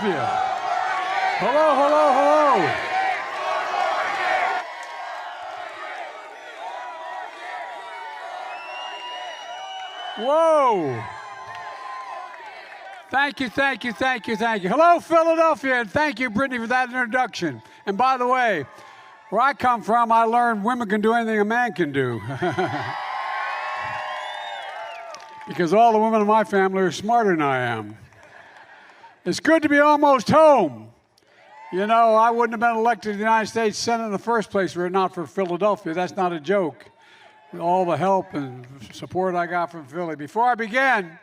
Philadelphia. Hello, hello, hello. Whoa. Thank you, thank you, thank you, thank you. Hello, Philadelphia, and thank you, Brittany, for that introduction. And by the way, where I come from, I learned women can do anything a man can do. Because all the women in my family are smarter than I am. It's good to be almost home. You know, I wouldn't have been elected to the United States Senate in the first place were it not for Philadelphia. That's not a joke. All the help and support I got from Philly. Before I begin,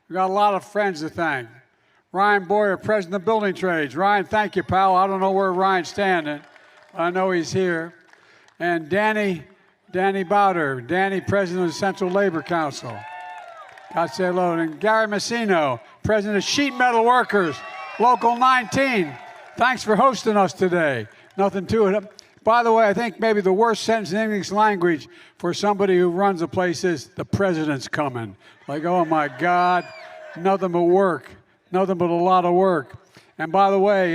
we got a lot of friends to thank. Ryan Boyer, President of Building Trades. Ryan, thank you, pal. I don't know where Ryan's standing, but I know he's here. And Danny Bowder, Danny, President of the Central Labor Council. God say hello. And Gary Messino, President of Sheet Metal Workers, Local 19. Thanks for hosting us today. Nothing to it. By the way, I think maybe the worst sentence in English language for somebody who runs a place is, the president's coming. Like, oh my God, nothing but work. Nothing but a lot of work. And by the way,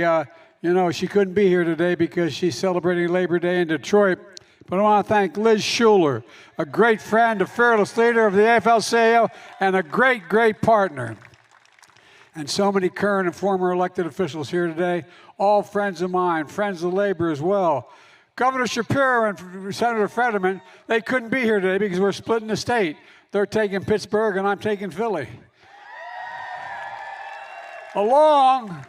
you know, she couldn't be here today because she's celebrating Labor Day in Detroit. But I want to thank Liz Schuler, a great friend, a fearless leader of the AFL-CIO, and a great, great partner. And so many current and former elected officials here today, all friends of mine, friends of labor as well. Governor Shapiro and Senator Fetterman, they couldn't be here today because we're splitting the state. They're taking Pittsburgh and I'm taking Philly. Along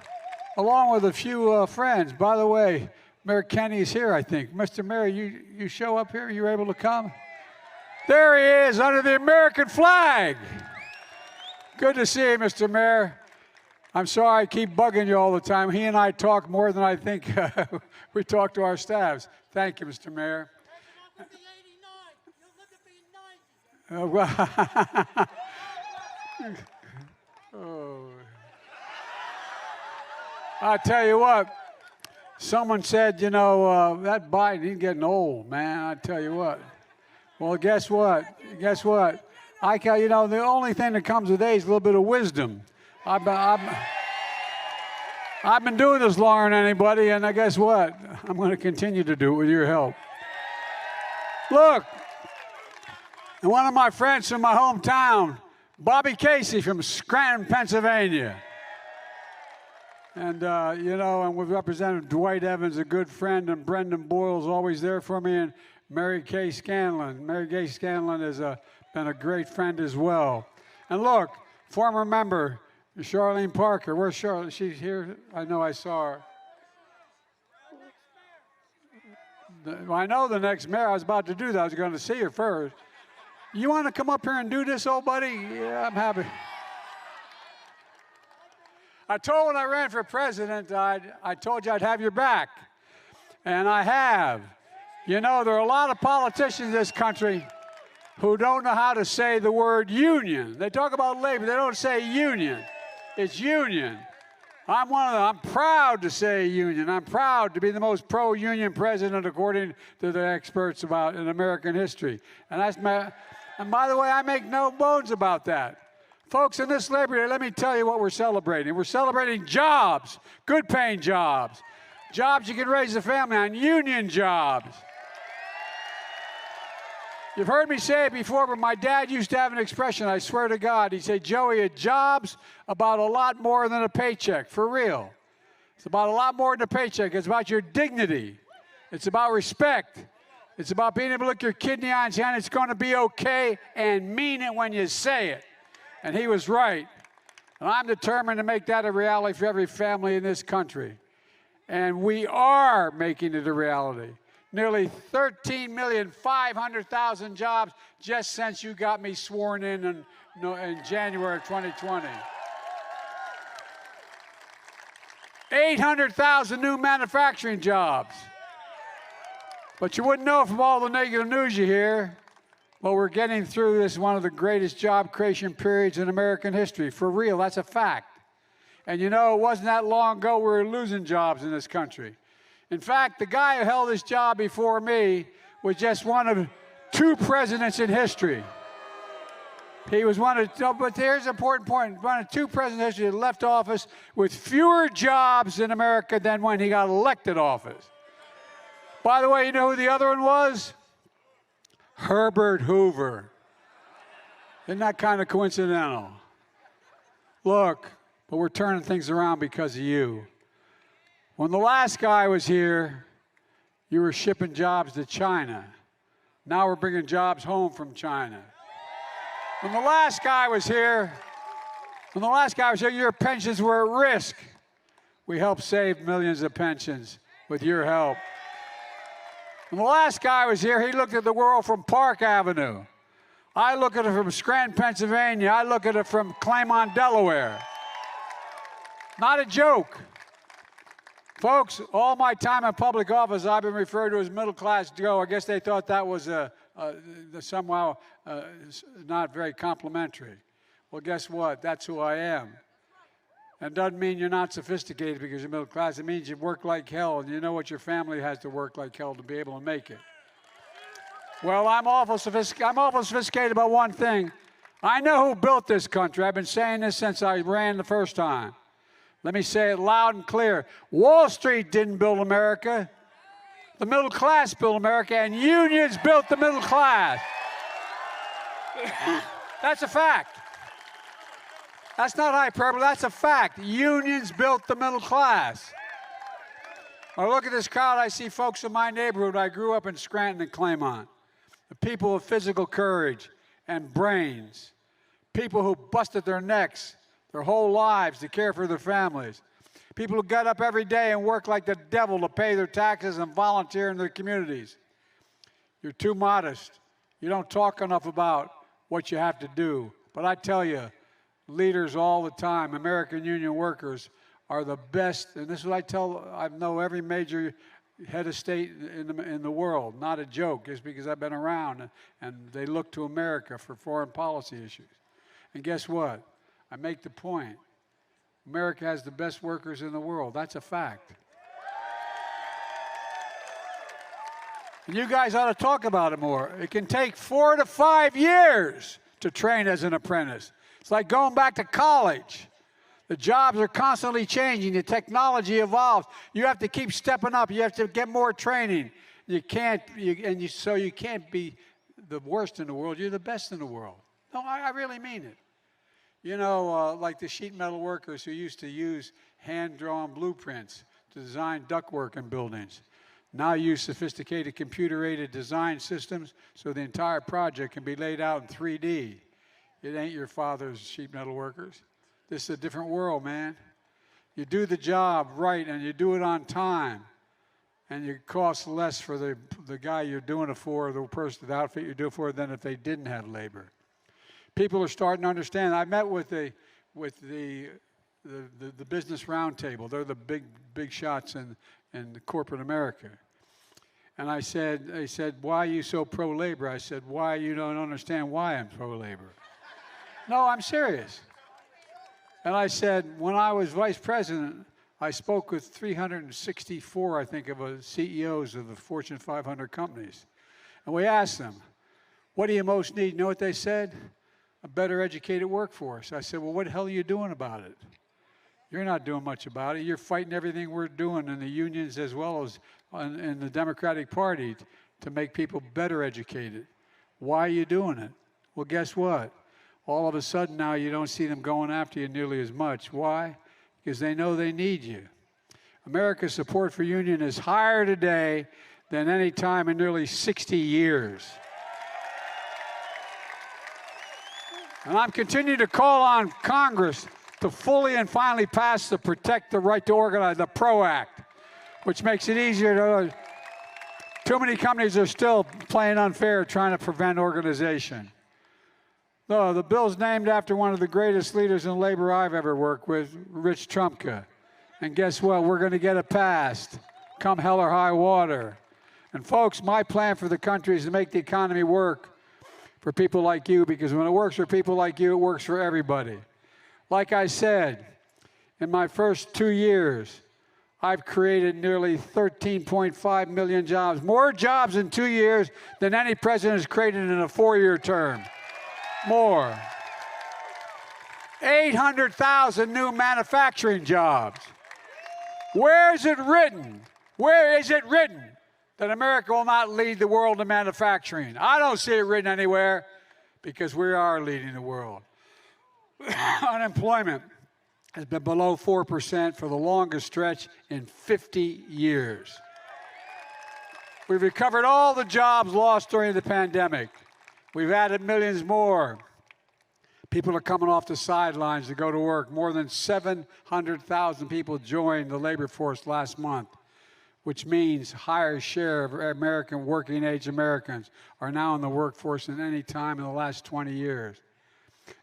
with a few friends. By the way, Mayor Kenny is here, I think. Mr. Mayor, you show up here? You were able to come? There he is, under the American flag. Good to see you, Mr. Mayor. I'm sorry I keep bugging you all the time. He and I talk more than I think we talk to our staffs. Thank you, Mr. Mayor. You'll live to be 90. Oh. I tell you what. Someone said, you know, that Biden, he's getting old, man. I tell you what. Well, guess what? Guess what? You know, the only thing that comes with age is a little bit of wisdom. I've been doing this longer than anybody, and guess what? I'm going to continue to do it with your help. Look, and one of my friends from my hometown, Bobby Casey from Scranton, Pennsylvania. And, you know, and we've represented Dwight Evans, a good friend, and Brendan Boyle's always there for me, and Mary Kay Scanlon. Mary Kay Scanlon has been a great friend as well. And look, former member, Charlene Parker. Where's Charlene? She's here? I know I saw her. I know the next mayor. I was about to do that. I was going to see her first. You want to come up here and do this, old buddy? Yeah, I'm happy. I told when I ran for president, I told you I'd have your back. And I have. You know, there are a lot of politicians in this country who don't know how to say the word union. They talk about labor. They don't say union. It's union. I'm one of them. I'm proud to say union. I'm proud to be the most pro-union president according to the experts in American history. And by the way, I make no bones about that. Folks, in this Labor Day, let me tell you what we're celebrating. We're celebrating jobs, good-paying jobs, jobs you can raise a family on, union jobs. You've heard me say it before, but my dad used to have an expression, I swear to God. He'd say, Joey, a job's about a lot more than a paycheck, for real. It's about a lot more than a paycheck. It's about your dignity. It's about respect. It's about being able to look your kid in the eye and say, it's going to be okay, and mean it when you say it. And he was right. And I'm determined to make that a reality for every family in this country. And we are making it a reality. Nearly 13,500,000 jobs just since you got me sworn in January of 2020. 800,000 new manufacturing jobs. But you wouldn't know from all the negative news you hear. But we're getting through this, one of the greatest job creation periods in American history. For real, that's a fact. And you know, it wasn't that long ago we were losing jobs in this country. In fact, the guy who held this job before me was just one of 2 presidents in history. He was one of, no, but here's an important point, one of two presidents who left office with fewer jobs in America than when he got elected office. By the way, you know who the other one was? Herbert Hoover. Isn't that kind of coincidental? Look, but we're turning things around because of you. When the last guy was here, you were shipping jobs to China. Now we're bringing jobs home from China. When the last guy was here, your pensions were at risk. We helped save millions of pensions with your help. When the last guy was here, he looked at the world from Park Avenue. I look at it from Scranton, Pennsylvania. I look at it from Claymont, Delaware. Not a joke. Folks, all my time in public office, I've been referred to as middle class Joe. I guess they thought that was somehow not very complimentary. Well, guess what? That's who I am. And it doesn't mean you're not sophisticated because you're middle class. It means you work like hell, and you know what your family has to work like hell to be able to make it. Well, I'm awful sophisticated about one thing. I know who built this country. I've been saying this since I ran the first time. Let me say it loud and clear. Wall Street didn't build America. The middle class built America, and unions built the middle class. That's a fact. That's not hyperbole, that's a fact. Unions built the middle class. I look at this crowd, I see folks in my neighborhood. I grew up in Scranton and Claymont. The people with physical courage and brains. People who busted their necks their whole lives to care for their families. People who got up every day and worked like the devil to pay their taxes and volunteer in their communities. You're too modest. You don't talk enough about what you have to do. But I tell you, leaders all the time, American union workers, are the best. And this is what I know every major head of state in the world. Not a joke, just because I've been around. And they look to America for foreign policy issues. And guess what? I make the point. America has the best workers in the world. That's a fact. And you guys ought to talk about it more. It can take 4 to 5 years to train as an apprentice. It's like going back to college. The jobs are constantly changing. The technology evolves. You have to keep stepping up. You have to get more training. You can't be the worst in the world. You're the best in the world. No, I really mean it. You know, like the sheet metal workers who used to use hand-drawn blueprints to design ductwork in buildings. Now use sophisticated computer-aided design systems so the entire project can be laid out in 3D. It ain't your father's sheet metal workers. This is a different world, man. You do the job right and you do it on time, and it costs less for the guy you're doing it for, the person, the outfit you're doing it for, than if they didn't have labor. People are starting to understand. I met with the business roundtable. They're the big shots in corporate America. And they said, why are you so pro-labor? I said, why you don't understand why I'm pro-labor? No, I'm serious. And I said, when I was vice president, I spoke with 364, I think, of CEOs of the Fortune 500 companies. And we asked them, what do you most need? You know what they said? A better educated workforce. I said, well, what the hell are you doing about it? You're not doing much about it. You're fighting everything we're doing in the unions as well as in the Democratic Party to make people better educated. Why are you doing it? Well, guess what? All of a sudden now you don't see them going after you nearly as much. Why? Because they know they need you. America's support for union is higher today than any time in nearly 60 years. And I'm continuing to call on Congress to fully and finally pass the Protect the Right to Organize, the PRO Act, which makes it easier to. Too many companies are still playing unfair trying to prevent organization. No, the bill's named after one of the greatest leaders in labor I've ever worked with, Rich Trumka. And guess what? We're going to get it passed, come hell or high water. And folks, my plan for the country is to make the economy work for people like you, because when it works for people like you, it works for everybody. Like I said, in my first 2 years, I've created nearly 13.5 million jobs, more jobs in 2 years than any president has created in a 4-year term. More. 800,000 new manufacturing jobs. Where is it written? Where is it written that America will not lead the world in manufacturing? I don't see it written anywhere because we are leading the world. Unemployment has been below 4% for the longest stretch in 50 years. We've recovered all the jobs lost during the pandemic. We've added millions more. People are coming off the sidelines to go to work. More than 700,000 people joined the labor force last month, which means higher share of American working-age Americans are now in the workforce than any time in the last 20 years.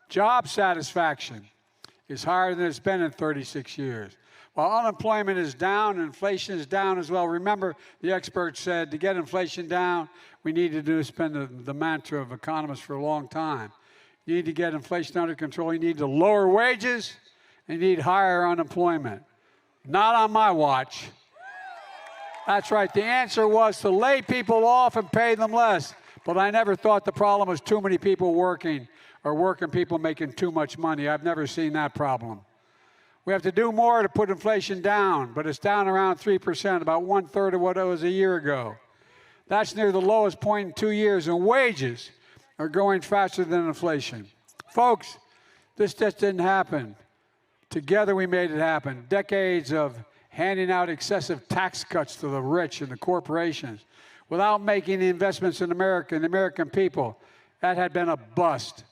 Job satisfaction is higher than it's been in 36 years. While unemployment is down, inflation is down as well. Remember, the experts said to get inflation down, we needed to spend the mantra of economists for a long time. You need to get inflation under control. You need to lower wages, and you need higher unemployment. Not on my watch. That's right. The answer was to lay people off and pay them less. But I never thought the problem was too many people working or working people making too much money. I've never seen that problem. We have to do more to put inflation down, but it's down around 3%, about 1/3 of what it was a year ago. That's near the lowest point in 2 years, and wages are growing faster than inflation. Folks, this just didn't happen. Together we made it happen. Decades of handing out excessive tax cuts to the rich and the corporations without making the investments in America and the American people, that had been a bust.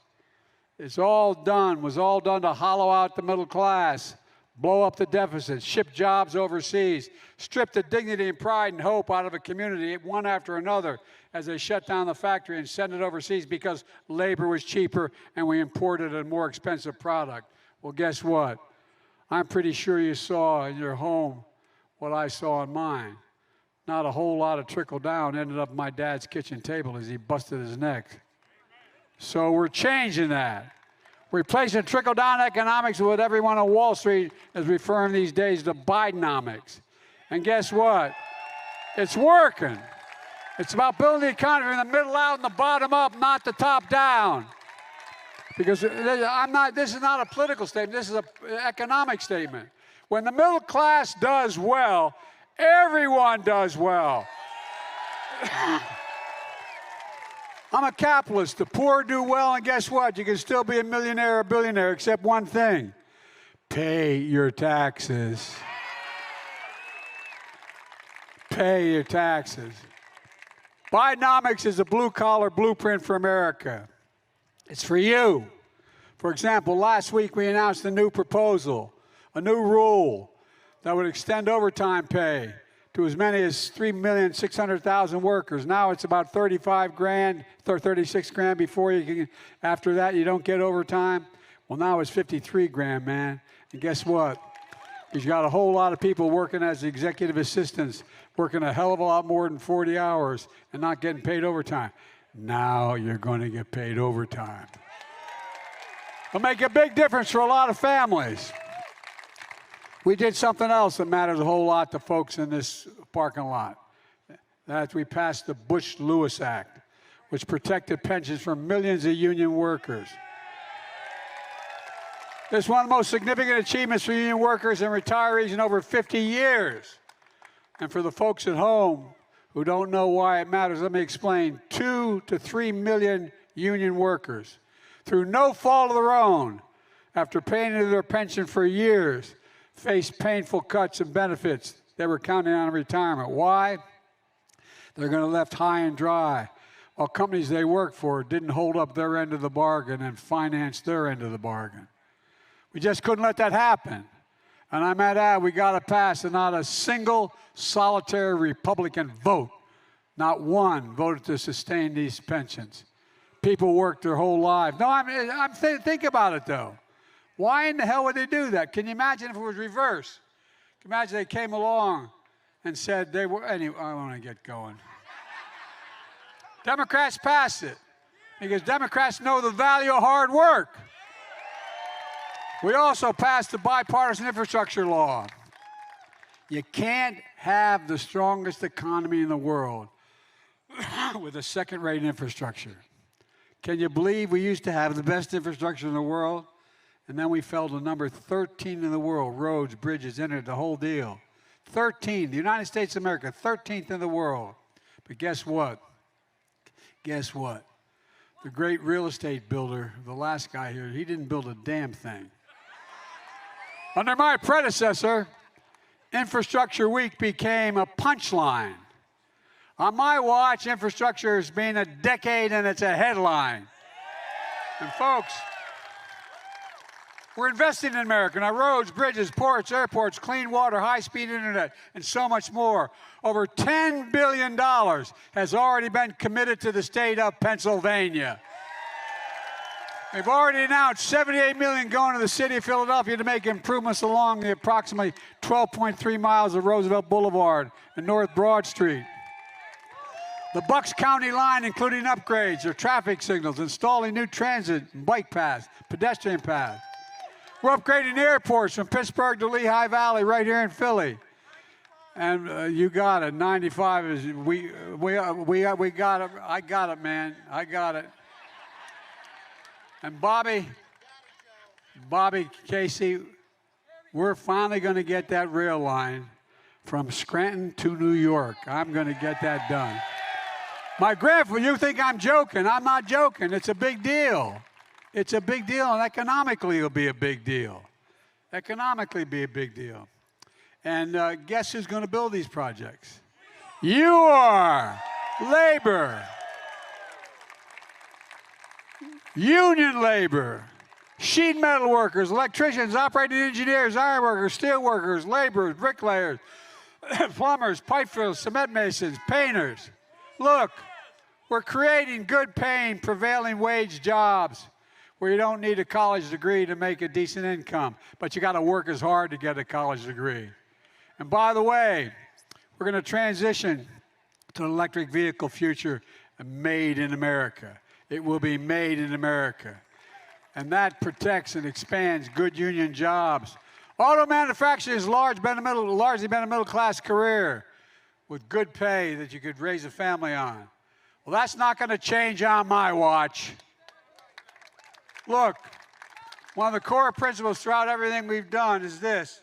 Was all done to hollow out the middle class, blow up the deficit, ship jobs overseas, strip the dignity and pride and hope out of a community one after another as they shut down the factory and send it overseas because labor was cheaper and we imported a more expensive product. Well, guess what? I'm pretty sure you saw in your home what I saw in mine. Not a whole lot of trickle down ended up at my dad's kitchen table as he busted his neck. So we're changing that. Replacing trickle-down economics with what everyone on Wall Street is referring these days to Bidenomics. And guess what? It's working. It's about building the economy from the middle out and the bottom up, not the top down. Because this is not a political statement, this is an economic statement. When the middle class does well, everyone does well. I'm a capitalist. The poor do well, and guess what? You can still be a millionaire or billionaire, except one thing. Pay your taxes. Pay your taxes. Bidenomics is a blue-collar blueprint for America. It's for you. For example, last week we announced a new proposal, a new rule that would extend overtime pay to as many as 3,600,000 workers. Now it's about 35 grand, 36 grand before you can, after that you don't get overtime. Well, now it's 53 grand, man. And guess what? You've got a whole lot of people working as executive assistants, working a hell of a lot more than 40 hours and not getting paid overtime. Now you're going to get paid overtime. It'll make a big difference for a lot of families. We did something else that matters a whole lot to folks in this parking lot. That we passed the Bush-Lewis Act, which protected pensions for millions of union workers. This is one of the most significant achievements for union workers and retirees in over 50 years. And for the folks at home who don't know why it matters, let me explain. 2 to 3 million union workers, through no fault of their own, after paying into their pension for years, faced painful cuts and benefits they were counting on in retirement. Why? They're going to be left high and dry, while companies they work for didn't hold up their end of the bargain and finance their end of the bargain. We just couldn't let that happen. And I might add, we got to pass, and not a single solitary Republican vote, not one, voted to sustain these pensions. People worked their whole lives. No, think about it, though. Why in the hell would they do that? Can you imagine if it was reversed? Can you imagine they came along and said they were, anyway, I want to get going. Democrats passed it because Democrats know the value of hard work. We also passed the bipartisan infrastructure law. You can't have the strongest economy in the world with a second-rate infrastructure. Can you believe we used to have the best infrastructure in the world? And then we fell to number 13 in the world, roads, bridges, internet, the whole deal. 13, the United States of America, 13th in the world. But guess what? Guess what? The great real estate builder, the last guy here, he didn't build a damn thing. Under my predecessor, Infrastructure Week became a punchline. On my watch, infrastructure has been a decade and it's a headline. And folks, we're investing in America, in our roads, bridges, ports, airports, clean water, high-speed internet, and so much more. Over $10 billion has already been committed to the state of Pennsylvania. We've already announced $78 million going to the city of Philadelphia to make improvements along the approximately 12.3 miles of Roosevelt Boulevard and North Broad Street. The Bucks County line, including upgrades or traffic signals, installing new transit and bike paths, pedestrian paths. We're upgrading the airports from Pittsburgh to Lehigh Valley right here in Philly. And you got it. 95 is we got it. I got it, man. I got it. And Bobby Casey, we're finally going to get that rail line from Scranton to New York. I'm going to get that done. My grandfather, you think I'm joking. I'm not joking. It's a big deal. It's a big deal, and economically it'll be a big deal. Economically be a big deal. And guess who's going to build these projects? You are. Labor. Union labor. Sheet metal workers, electricians, operating engineers, iron workers, steel workers, laborers, bricklayers, plumbers, pipe fitters, cement masons, painters. Look, we're creating good paying, prevailing wage jobs where you don't need a college degree to make a decent income, but you got to work as hard to get a college degree. And by the way, we're going to transition to an electric vehicle future made in America. It will be made in America. And that protects and expands good union jobs. Auto manufacturing has largely been a middle-class career with good pay that you could raise a family on. Well, that's not going to change on my watch. Look, one of the core principles throughout everything we've done is this.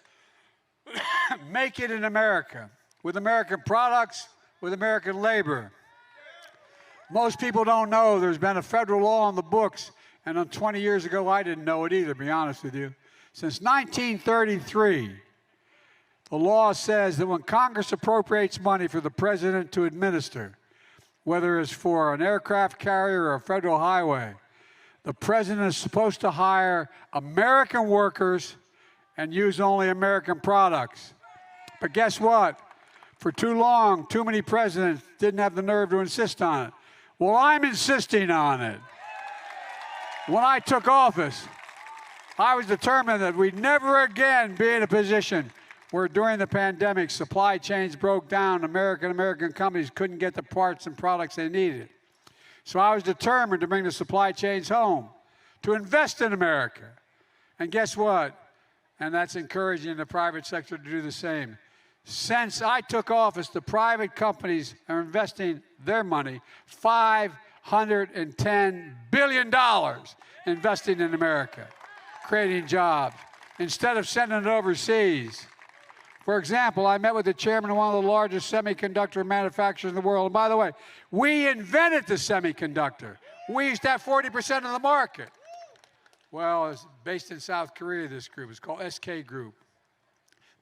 Make it in America, with American products, with American labor. Most people don't know there's been a federal law on the books, and 20 years ago I didn't know it either, to be honest with you. Since 1933, the law says that when Congress appropriates money for the president to administer, whether it's for an aircraft carrier or a federal highway, the president is supposed to hire American workers and use only American products. But guess what? For too long, too many presidents didn't have the nerve to insist on it. Well, I'm insisting on it. When I took office, I was determined that we'd never again be in a position where during the pandemic, supply chains broke down, American companies couldn't get the parts and products they needed. So I was determined to bring the supply chains home, to invest in America. And guess what? And that's encouraging the private sector to do the same. Since I took office, the private companies are investing their money, $510 billion investing in America, creating jobs, instead of sending it overseas. For example, I met with the chairman of one of the largest semiconductor manufacturers in the world. And by the way, we invented the semiconductor. We used to have 40% of the market. Well, it's based in South Korea, this group. It's called SK Group.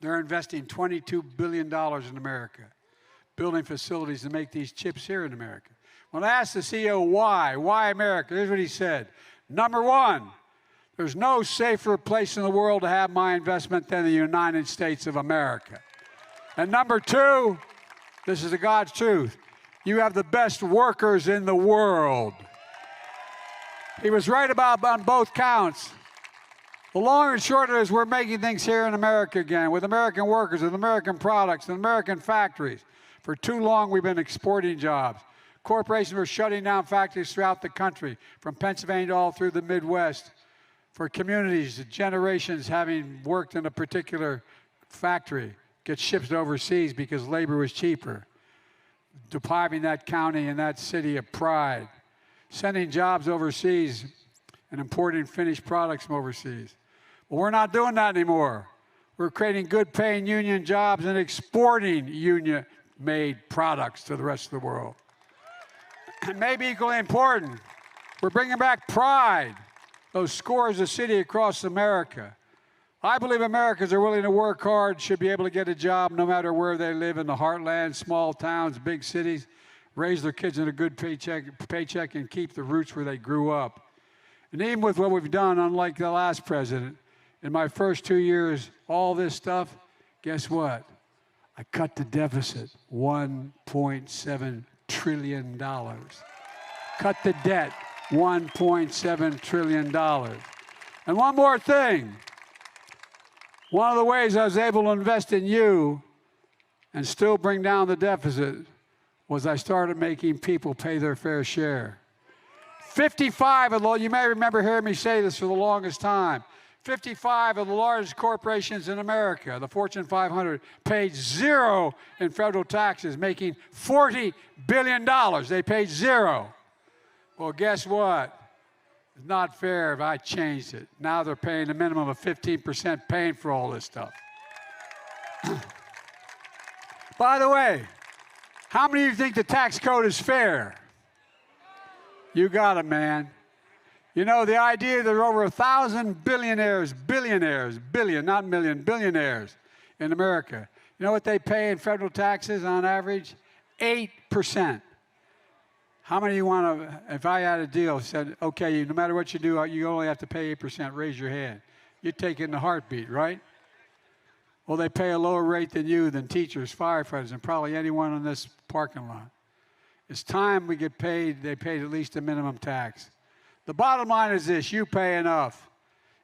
They're investing $22 billion in America, building facilities to make these chips here in America. When I asked the CEO why America, here's what he said. Number one, there's no safer place in the world to have my investment than the United States of America. And number two, this is the God's truth, you have the best workers in the world. He was right on both counts. The long and short of it is we're making things here in America again, with American workers, with American products, and American factories. For too long, we've been exporting jobs. Corporations were shutting down factories throughout the country, from Pennsylvania all through the Midwest. For communities, generations having worked in a particular factory, get shipped overseas because labor was cheaper, depriving that county and that city of pride, sending jobs overseas and importing finished products from overseas. Well, we're not doing that anymore. We're creating good-paying union jobs and exporting union-made products to the rest of the world. And maybe equally important, we're bringing back pride, those scores of cities across America. I believe Americans are willing to work hard, should be able to get a job no matter where they live, in the heartland, small towns, big cities, raise their kids in a good paycheck and keep the roots where they grew up. And even with what we've done, unlike the last president, in my first 2 years, all this stuff, guess what? I cut the deficit $1.7 trillion. Cut the debt $1.7 trillion. And one more thing. One of the ways I was able to invest in you and still bring down the deficit was I started making people pay their fair share. 55 of the, you may remember hearing me say this for the longest time, 55 of the largest corporations in America, the Fortune 500, paid zero in federal taxes, making $40 billion. They paid zero. Well, guess what? It's not fair if I changed it. Now they're paying a minimum of 15% paying for all this stuff. By the way, how many of you think the tax code is fair? You got it, man. You know, the idea there are over 1,000 billionaires, not million, billionaires in America. You know what they pay in federal taxes on average? 8%. How many of you want to, if I had a deal, said, okay, no matter what you do, you only have to pay 8%, raise your hand. You'd take it in a heartbeat, right? Well, they pay a lower rate than you, than teachers, firefighters, and probably anyone in this parking lot. It's time we get paid, they paid at least a minimum tax. The bottom line is this, you pay enough.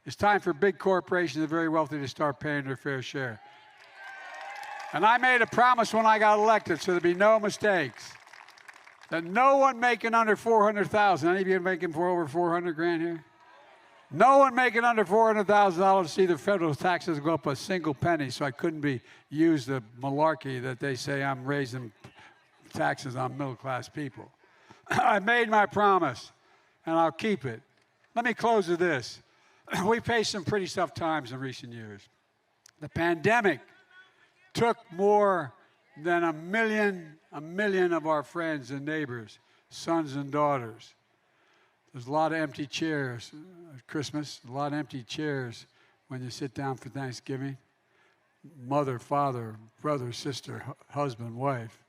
It's time for big corporations, the very wealthy, to start paying their fair share. And I made a promise when I got elected, so there'd be no mistakes, that no one making under 400,000, any of you making for over 400 grand here? No one making under $400,000 see the federal taxes go up a single penny, so I couldn't be used the malarkey that they say I'm raising taxes on middle-class people. I made my promise, and I'll keep it. Let me close with this. We faced some pretty tough times in recent years. The pandemic took more than a million of our friends and neighbors, sons and daughters. There's a lot of empty chairs at Christmas, a lot of empty chairs when you sit down for Thanksgiving. Mother, father, brother, sister, husband, wife.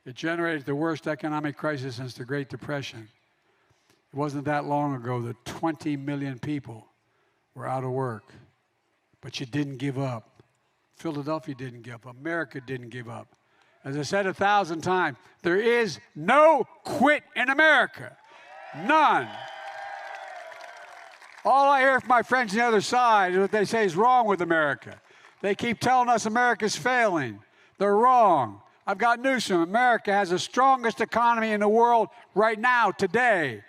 It generated the worst economic crisis since the Great Depression. It wasn't that long ago that 20 million people were out of work, but you didn't give up. Philadelphia didn't give up. America didn't give up. As I said 1,000 times, there is no quit in America. None. All I hear from my friends on the other side is what they say is wrong with America. They keep telling us America's failing. They're wrong. I've got news for them. America has the strongest economy in the world right now, today.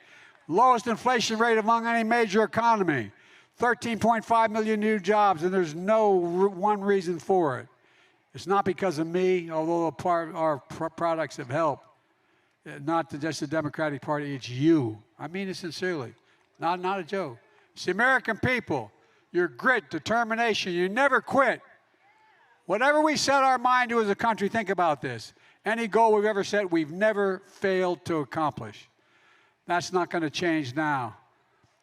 Lowest inflation rate among any major economy. 13.5 million new jobs, and there's no one reason for it. It's not because of me, although our products have helped. Not just the Democratic Party, it's you. I mean it sincerely, not a joke. It's the American people, your grit, determination, you never quit. Whatever we set our mind to as a country, think about this. Any goal we've ever set, we've never failed to accomplish. That's not going to change now.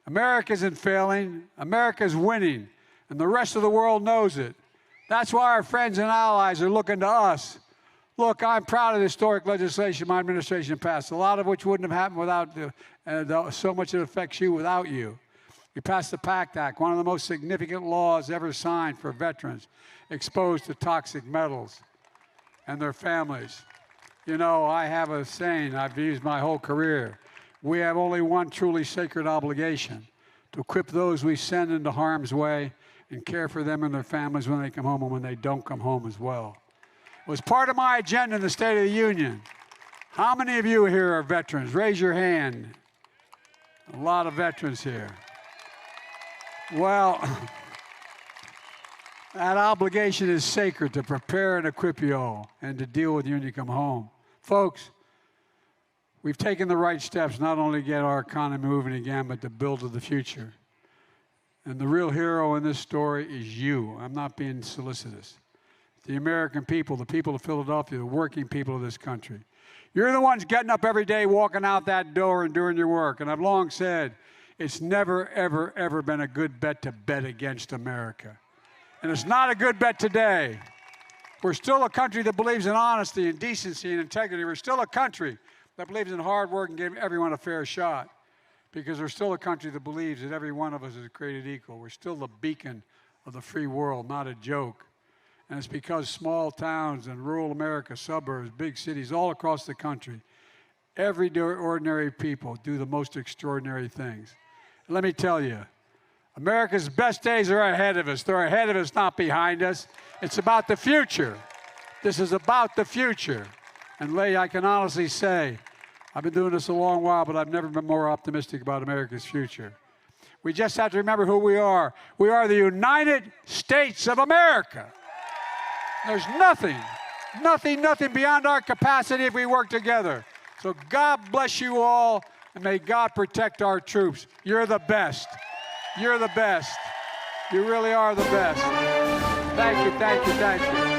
America isn't failing, America's winning, and the rest of the world knows it. That's why our friends and allies are looking to us. Look, I'm proud of the historic legislation my administration passed, a lot of which wouldn't have happened without so much it affects you without you. We passed the PACT Act, one of the most significant laws ever signed for veterans exposed to toxic metals and their families. You know, I have a saying I've used my whole career. We have only one truly sacred obligation, to equip those we send into harm's way and care for them and their families when they come home and when they don't come home as well. It was part of my agenda in the State of the Union. How many of you here are veterans? Raise your hand. A lot of veterans here. Well, that obligation is sacred, to prepare and equip you all and to deal with you when you come home. Folks, we've taken the right steps not only to get our economy moving again, but to build to the future. And the real hero in this story is you. I'm not being solicitous. The American people, the people of Philadelphia, the working people of this country. You're the ones getting up every day, walking out that door and doing your work. And I've long said, it's never, ever, ever been a good bet to bet against America. And it's not a good bet today. We're still a country that believes in honesty and decency and integrity. We're still a country that believes in hard work and giving everyone a fair shot. Because we're still a country that believes that every one of us is created equal. We're still the beacon of the free world, not a joke. And it's because small towns and rural America, suburbs, big cities, all across the country, everyday ordinary people do the most extraordinary things. And let me tell you, America's best days are ahead of us. They're ahead of us, not behind us. It's about the future. This is about the future. And Leigh, I can honestly say, I've been doing this a long while, but I've never been more optimistic about America's future. We just have to remember who we are. We are the United States of America. There's nothing beyond our capacity if we work together. So God bless you all, and may God protect our troops. You're the best. You're the best. You really are the best. Thank you, thank you, thank you.